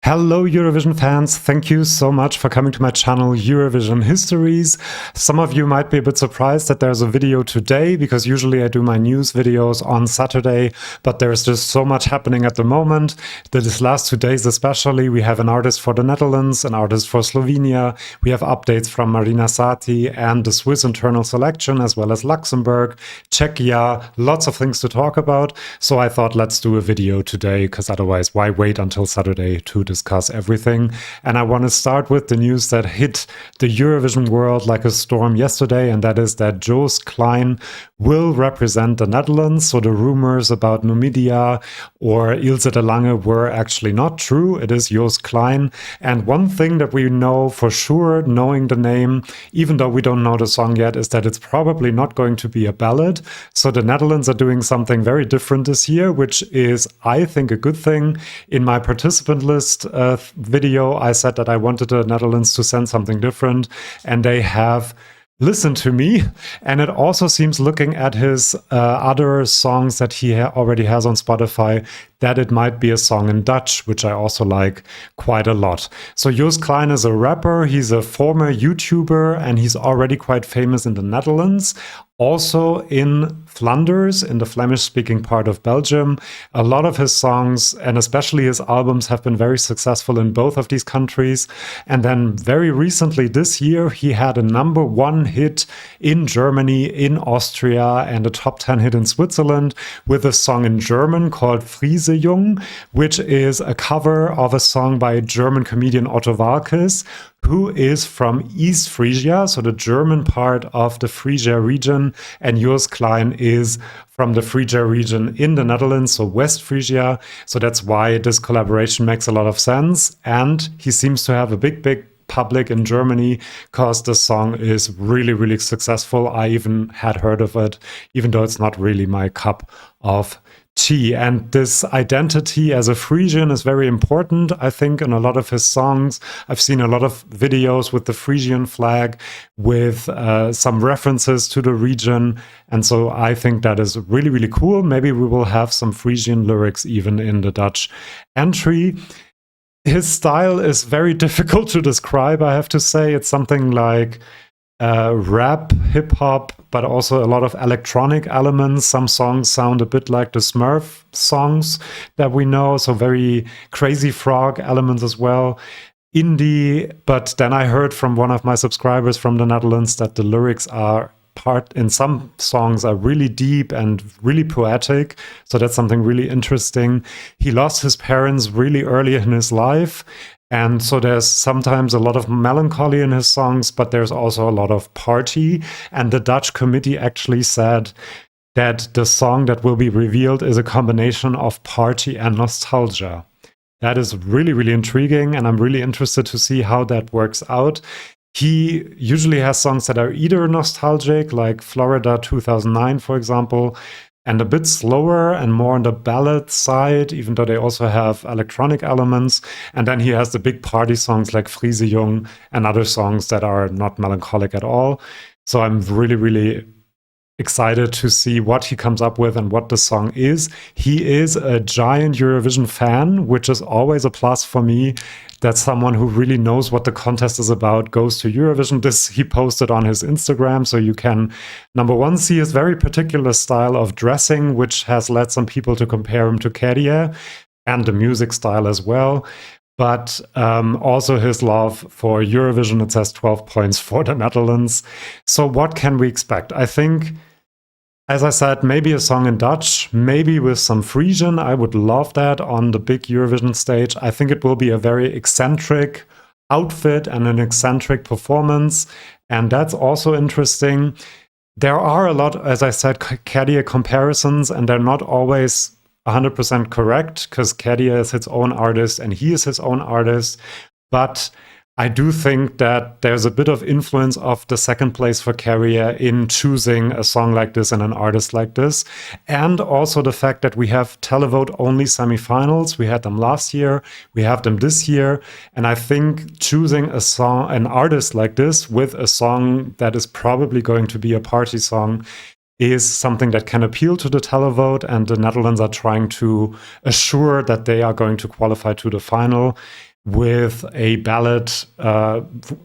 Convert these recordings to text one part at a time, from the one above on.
Hello Eurovision fans, thank you so much for coming to my channel Eurovision Histories. Some of you might be a bit surprised that there's a video today because usually I do my news videos on Saturday, but there's just so much happening at the moment. These last 2 days especially, we have an artist for the Netherlands, an artist for Slovenia, we have updates from Marina Satti and the Swiss internal selection as well as Luxembourg, Czechia, lots of things to talk about. So I thought let's do a video today because otherwise why wait until Saturday to discuss everything. And I want to start with the news that hit the Eurovision world like a storm yesterday, and that is that Joost Klein will represent the Netherlands. So the rumors about Numidia or Ilse de Lange were actually not true. It is Joost Klein. And one thing that we know for sure, knowing the name, even though we don't know the song yet, is that it's probably not going to be a ballad. So the Netherlands are doing something very different this year, which is, I think, a good thing. In my participant list video, I said that I wanted the Netherlands to send something different, and they have listened to me. And it also seems, looking at his other songs that he already has on Spotify, that it might be a song in Dutch, which I also like quite a lot. So Joost Klein is a rapper, he's a former YouTuber, and he's already quite famous in the Netherlands. Also in Flanders, in the Flemish-speaking part of Belgium. A lot of his songs, and especially his albums, have been very successful in both of these countries. And then very recently this year, he had a #1 hit in Germany, in Austria, and a top 10 hit in Switzerland with a song in German called Friesejung, which is a cover of a song by German comedian Otto Waalkes, who is from East Frisia, so the German part of the Frisia region, and Joost Klein is from the Frisia region in the Netherlands, so West Frisia. So that's why this collaboration makes a lot of sense, and he seems to have a big public in Germany because the song is really successful. I even had heard of it, even though it's not really my cup of tea. And this identity as a Frisian is very important, I think, in a lot of his songs. I've seen a lot of videos with the Frisian flag, with some references to the region. And so I think that is really cool. Maybe we will have some Frisian lyrics even in the Dutch entry. His style is very difficult to describe, I have to say. It's something like rap, hip-hop, but also a lot of electronic elements. Some songs sound a bit like the Smurf songs that we know, so very Crazy Frog elements as well. Indie, but then I heard from one of my subscribers from the Netherlands that the lyrics in some songs are really deep and really poetic, so that's something really interesting. He lost his parents really early in his life, and so there's sometimes a lot of melancholy in his songs, but there's also a lot of party. And the Dutch committee actually said that the song that will be revealed is a combination of party and nostalgia. That is really intriguing, and I'm really interested to see how that works out. He usually has songs that are either nostalgic, like Florida 2009, for example, and a bit slower and more on the ballad side, even though they also have electronic elements. And then he has the big party songs like Friesejung and other songs that are not melancholic at all. So I'm really excited to see what he comes up with and what the song is. He is a giant Eurovision fan, which is always a plus for me. That someone who really knows what the contest is about goes to Eurovision. This he posted on his Instagram, so you can, #1, see his very particular style of dressing, which has led some people to compare him to Kerje, and the music style as well. But also his love for Eurovision. It says 12 points for the Netherlands. So what can we expect? I think, as I said, maybe a song in Dutch, maybe with some Frisian. I would love that on the big Eurovision stage. I think it will be a very eccentric outfit and an eccentric performance, and that's also interesting. There are a lot, as I said, Kerje comparisons, and they're not always 100% correct, because Kerje is his own artist and he is his own artist. But I do think that there's a bit of influence of the second place for Kerje in choosing a song like this and an artist like this. And also the fact that we have televote-only semifinals. We had them last year, we have them this year. And I think choosing an artist like this with a song that is probably going to be a party song is something that can appeal to the televote, and the Netherlands are trying to assure that they are going to qualify to the final. with a ballad,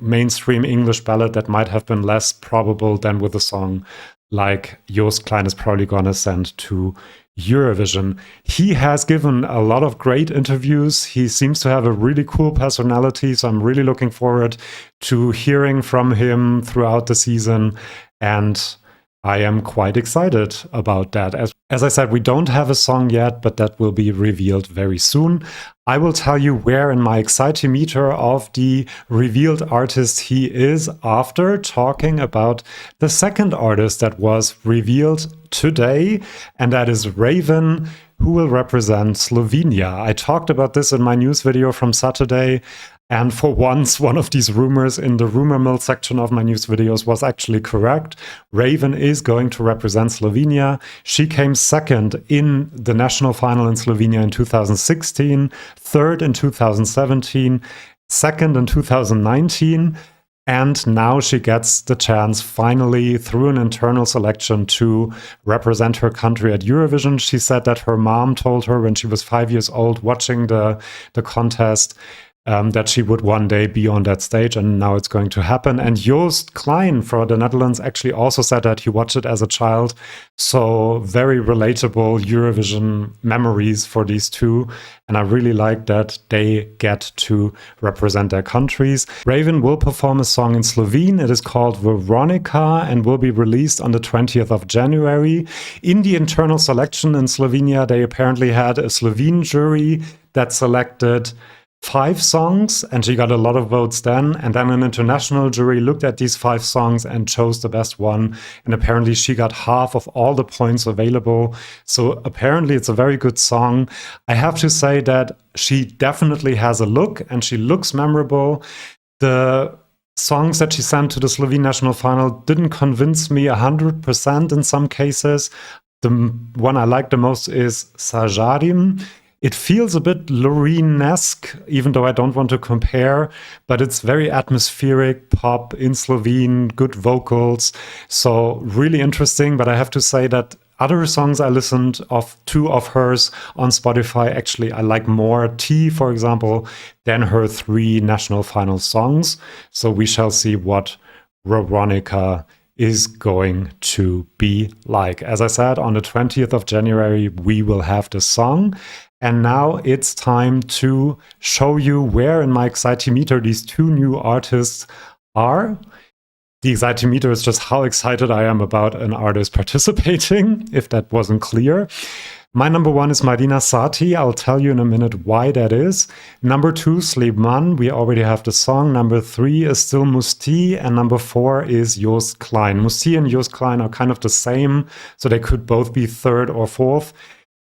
mainstream English ballad that might have been less probable than with a song like Joost Klein is probably gonna send to Eurovision. He has given a lot of great interviews. He seems to have a really cool personality, so I'm really looking forward to hearing from him throughout the season, and I am quite excited about that. As I said, we don't have a song yet, but that will be revealed very soon. I will tell you where in my Excitimeter of the revealed artist he is after talking about the second artist that was revealed today, and that is Raiven, who will represent Slovenia. I talked about this in my news video from Saturday. And for once, one of these rumors in the rumor mill section of my news videos was actually correct. Raiven is going to represent Slovenia. She came second in the national final in Slovenia in 2016, third in 2017, second in 2019. And now she gets the chance, finally, through an internal selection, to represent her country at Eurovision. She said that her mom told her when she was 5 years old, watching the contest, that she would one day be on that stage, and now it's going to happen. And Joost Klein for the Netherlands actually also said that he watched it as a child. So very relatable Eurovision memories for these two. And I really like that they get to represent their countries. Raiven will perform a song in Slovene. It is called Veronica and will be released on the 20th of January. In the internal selection in Slovenia, they apparently had a Slovene jury that selected 5 songs, and she got a lot of votes then. And then an international jury looked at these 5 songs and chose the best one. And apparently she got half of all the points available. So apparently it's a very good song. I have to say that she definitely has a look, and she looks memorable. The songs that she sent to the Slovene national final didn't convince me 100% in some cases. The one I like the most is Sažarim. It feels a bit Loreen-esque, even though I don't want to compare, but it's very atmospheric pop in Slovene, good vocals, so really interesting. But I have to say that other songs I listened to of hers on Spotify, actually I like more T, for example, than her 3 national final songs. So we shall see what Veronica is going to be like. As I said, on the 20th of January, we will have the song. And now it's time to show you where in my Excitimeter these 2 new artists are. The Excitimeter is just how excited I am about an artist participating, if that wasn't clear. My number 1 is Marina Satti. I'll tell you in a minute why that is. Number 2, Sliman. We already have the song. Number 3 is still Musti. And number 4 is Joost Klein. Musti and Joost Klein are kind of the same, so they could both be 3rd or 4th.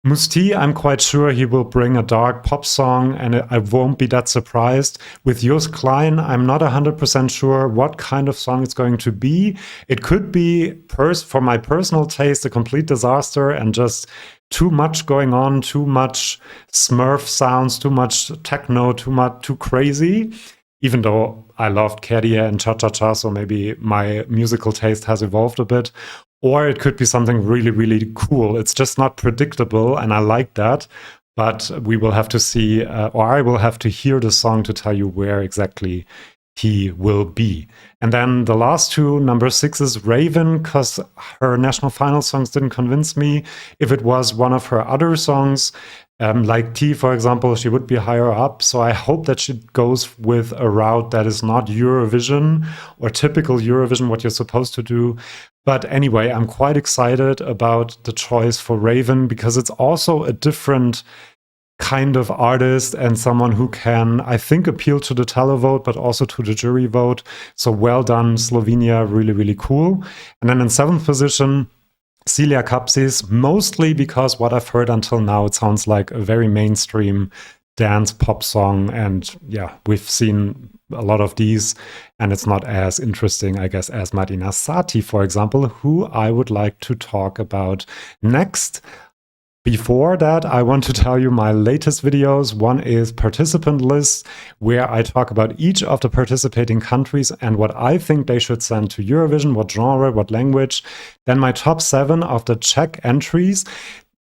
Musti, I'm quite sure he will bring a dark pop song, and I won't be that surprised. With Joost Klein, I'm not 100% sure what kind of song it's going to be. It could be, for my personal taste, a complete disaster and just too much going on, too much Smurf sounds, too much techno, too crazy. Even though I loved Kerdia and Cha-Cha-Cha, so maybe my musical taste has evolved a bit. Or it could be something really, really cool. It's just not predictable, and I like that. But we will have to see, or I will have to hear the song to tell you where exactly he will be. And then the last 2, number 6 is Raiven, because her national final songs didn't convince me. If it was one of her other songs, like T, for example, she would be higher up. So I hope that she goes with a route that is not Eurovision or typical Eurovision, what you're supposed to do. But anyway, I'm quite excited about the choice for Raiven, because it's also a different kind of artist and someone who can, I think, appeal to the televote, but also to the jury vote. So well done, Slovenia, really, really cool. And then in 7th position, Celia Kapsis, mostly because what I've heard until now, it sounds like a very mainstream dance pop song. And yeah, we've seen a lot of these, and it's not as interesting, I guess, as Marina Satti, for example, who I would like to talk about next. Before that, I want to tell you my latest videos. One is participant lists, where I talk about each of the participating countries and what I think they should send to Eurovision, what genre, what language. Then my top 7 of the Czech entries.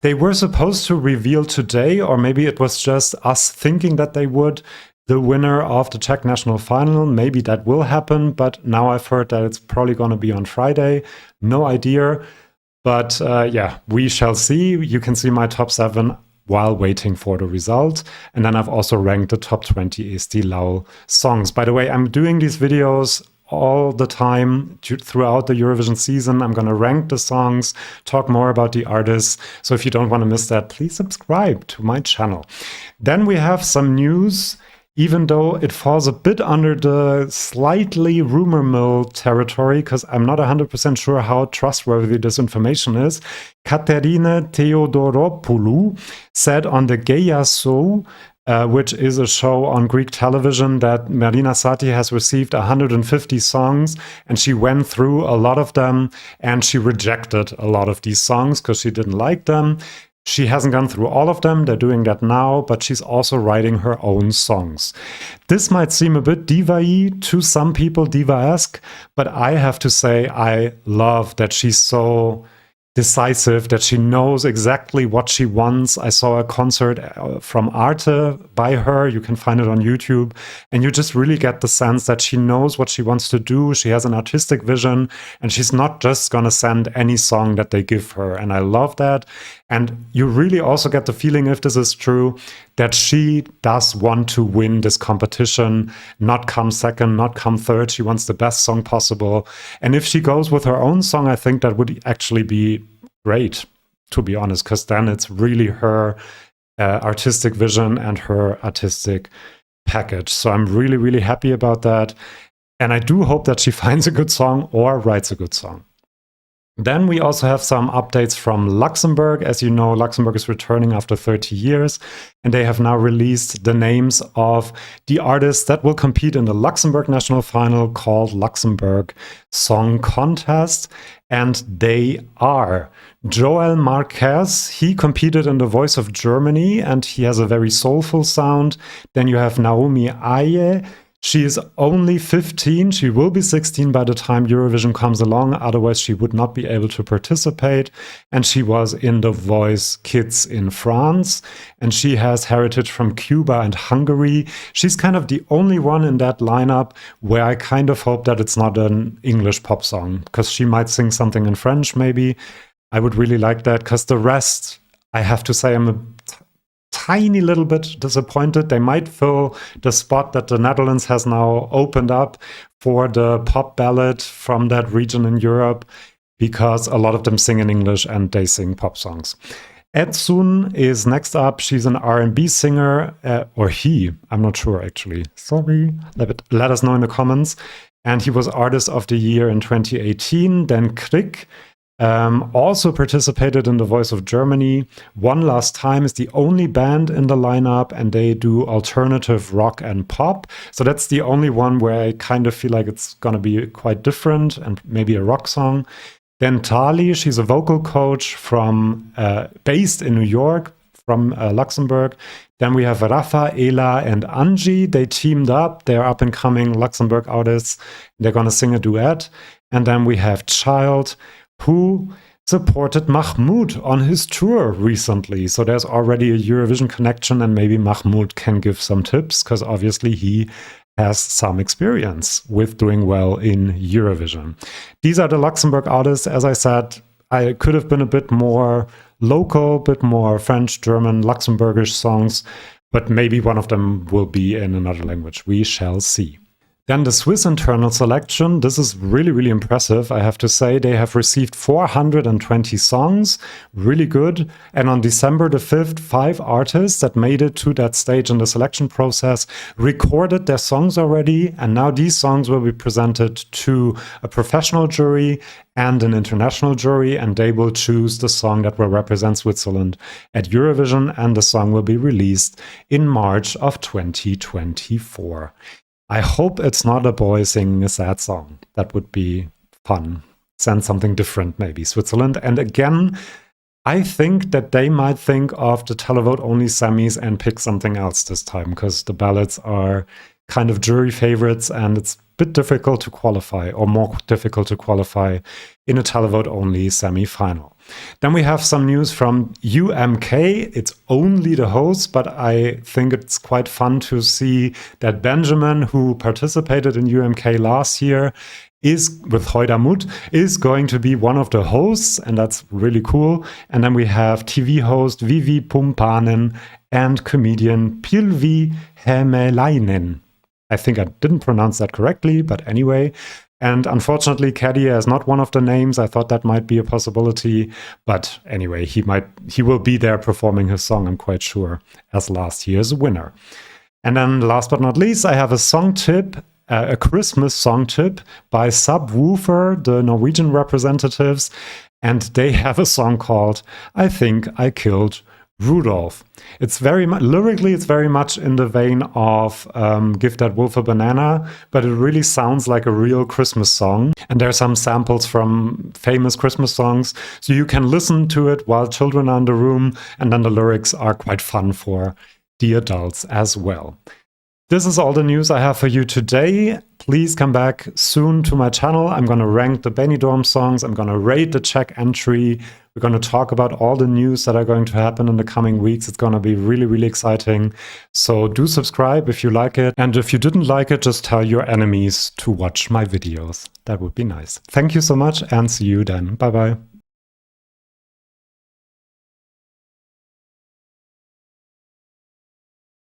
They were supposed to reveal today, or maybe it was just us thinking that they would. the winner of the Czech national final. Maybe that will happen, but now I've heard that it's probably going to be on Friday. No idea. But yeah, we shall see. You can see my top 7 while waiting for the result. And then I've also ranked the top 20 Eesti Laul songs. By the way, I'm doing these videos all the time throughout the Eurovision season. I'm going to rank the songs, talk more about the artists. So if you don't want to miss that, please subscribe to my channel. Then we have some news, even though it falls a bit under the slightly rumor mill territory, because I'm not 100% sure how trustworthy this information is. Katerina Theodoropoulou said on the Geia Show, which is a show on Greek television, that Marina Satti has received 150 songs, and she went through a lot of them, and she rejected a lot of these songs because she didn't like them. She hasn't gone through all of them, they're doing that now, but she's also writing her own songs. This might seem a bit diva-y to some people, diva-esque, but I have to say I love that she's so decisive, that she knows exactly what she wants. I saw a concert from Arte by her. You can find it on YouTube. And you just really get the sense that she knows what she wants to do. She has an artistic vision, and she's not just going to send any song that they give her. And I love that. And you really also get the feeling, if this is true, that she does want to win this competition, not come second, not come third. She wants the best song possible. And if she goes with her own song, I think that would actually be great, to be honest, because then it's really her artistic vision and her artistic package. So I'm really, really happy about that. And I do hope that she finds a good song or writes a good song. Then we also have some updates from Luxembourg. As you know, Luxembourg is returning after 30 years, and they have now released the names of the artists that will compete in the Luxembourg national final called Luxembourg Song Contest. And they are Joel Marquez. He competed in The Voice of Germany, and he has a very soulful sound. Then you have Naomi Aye. She is only 15. She will be 16 by the time Eurovision comes along. Otherwise, she would not be able to participate. And she was in The Voice Kids in France. And she has heritage from Cuba and Hungary. She's kind of the only one in that lineup where I kind of hope that it's not an English pop song, because she might sing something in French, maybe. I would really like that, because the rest, I have to say, I'm a tiny little bit disappointed. They might fill the spot that the Netherlands has now opened up for the pop ballad from that region in Europe, because a lot of them sing in English and they sing pop songs. Edsun is next up. She's an R&B singer, or he, I'm not sure actually. Sorry, let us know in the comments. And he was Artist of the Year in 2018. Then Krik also participated in The Voice of Germany. One Last Time is the only band in the lineup, and they do alternative rock and pop. So that's the only one where I kind of feel like it's going to be quite different and maybe a rock song. Then Tali, she's a vocal coach from based in New York, from Luxembourg. Then we have Rafa, Ela, and Angie. They teamed up. They're up-and-coming Luxembourg artists. They're going to sing a duet. And then we have Child, who supported Mahmoud on his tour recently. So there's already a Eurovision connection, and maybe Mahmoud can give some tips, because obviously he has some experience with doing well in Eurovision. These are the Luxembourg artists. As I said, I could have been a bit more local, a bit more French, German, Luxembourgish songs, but maybe one of them will be in another language. We shall see. Then the Swiss internal selection. This is really, really impressive, I have to say. They have received 420 songs, really good. And on December the 5th, 5 artists that made it to that stage in the selection process recorded their songs already. And now these songs will be presented to a professional jury and an international jury, and they will choose the song that will represent Switzerland at Eurovision, and the song will be released in March of 2024. I hope it's not a boy singing a sad song. That would be fun. Send something different, maybe, Switzerland. And again, I think that they might think of the televote only semis and pick something else this time, because the ballads are kind of jury favorites, and it's a bit difficult to qualify, or more difficult to qualify in a televote only semi-final. Then we have some news from UMK. It's only the host, but I think it's quite fun to see that Benjamin, who participated in UMK last year, is with Hoidamut, is going to be one of the hosts, and that's really cool. And then we have TV host Vivi Pumpanen and comedian Pilvi Hämäläinen. I think I didn't pronounce that correctly, but anyway. And unfortunately, Kadia is not one of the names. I thought that might be a possibility, but anyway, he will be there performing his song, I'm quite sure, as last year's winner. And then last but not least, I have a song tip, a Christmas song tip by Subwoolfer, the Norwegian representatives, and they have a song called I Think I Killed Rudolph. It's very much lyrically, it's very much in the vein of Give That Wolf a Banana, but it really sounds like a real Christmas song. And there are some samples from famous Christmas songs, so you can listen to it while children are in the room, and then the lyrics are quite fun for the adults as well. This is all the news I have for you today. Please come back soon to my channel. I'm going to rank the Benidorm songs. I'm going to rate the Czech entry. We're going to talk about all the news that are going to happen in the coming weeks. It's going to be really, really exciting. So do subscribe if you like it. And if you didn't like it, just tell your enemies to watch my videos. That would be nice. Thank you so much and see you then. Bye-bye.